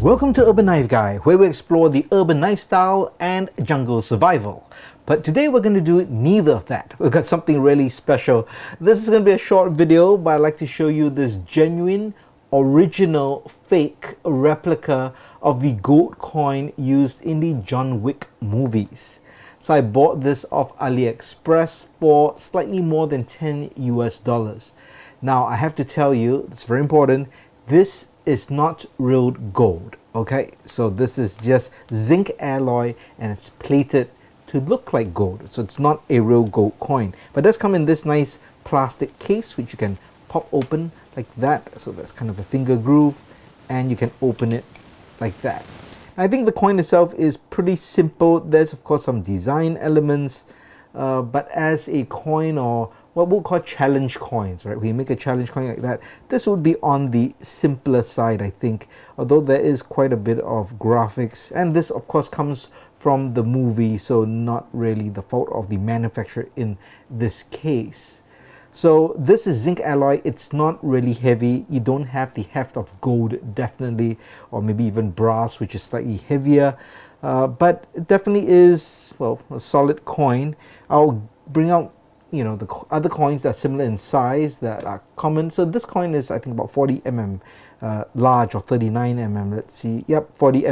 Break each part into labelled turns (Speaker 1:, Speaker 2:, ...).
Speaker 1: Welcome to Urban Knife Guy, where we explore the urban lifestyle and jungle survival. But today we're going to do neither of that. We've got something really special. This is going to be a short video, but I'd like to show you this genuine, original, fake replica of the gold coin used in the John Wick movies. So I bought this off AliExpress for slightly more than $10 US. Now I have to tell you, it's very important, this is not real gold, okay? So this is just zinc alloy and it's plated to look like gold. So it's not a real gold coin, but it does come in this nice plastic case which you can pop open like that. So that's kind of a finger groove and you can open it like that. I think the coin itself is pretty simple. There's of course some design elements, but as a coin, or what we'll call challenge coins, right? We make a challenge coin like that. This would be on the simpler side, I think, although there is quite a bit of graphics. And this, of course, comes from the movie, so not really the fault of the manufacturer in this case. So this is zinc alloy. It's not really heavy. You don't have the heft of gold, definitely, or maybe even brass, which is slightly heavier. But it definitely is, well, a solid coin. I'll bring out the other coins that are similar in size that are common. So this coin is, I think, about 40 large, or 39 let's see, yep, 40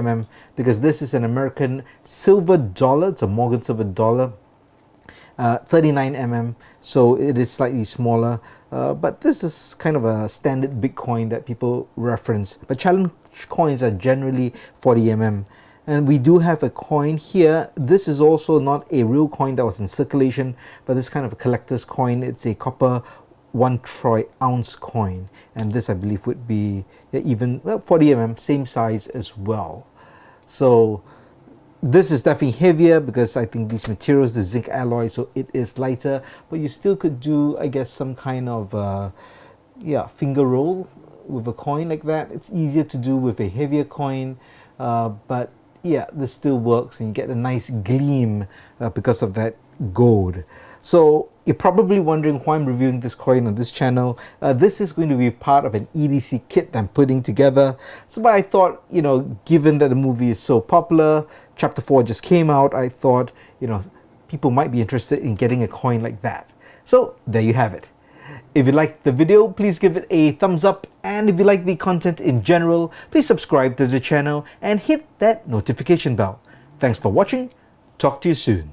Speaker 1: because this is an American silver dollar. It's a Morgan silver dollar, 39 so it is slightly smaller, but this is kind of a standard big coin that people reference. But challenge coins are generally 40 And we do have a coin here. This is also not a real coin that was in circulation, but this kind of a collector's coin. It's a copper 1 troy ounce coin, and this I believe would be even, well, 40 same size as well. So this is definitely heavier because I think these materials, the zinc alloy, so it is lighter, but you still could do, I guess, some kind of finger roll with a coin like that. It's easier to do with a heavier coin, but yeah, this still works and you get a nice gleam because of that gold. So you're probably wondering why I'm reviewing this coin on this channel. This is going to be part of an EDC kit that I'm putting together. So but I thought, given that the movie is so popular, Chapter 4 just came out, I thought, people might be interested in getting a coin like that. So there you have it. If you liked the video, please give it a thumbs up, and if you like the content in general, please subscribe to the channel and hit that notification bell. Thanks for watching. Talk to you soon.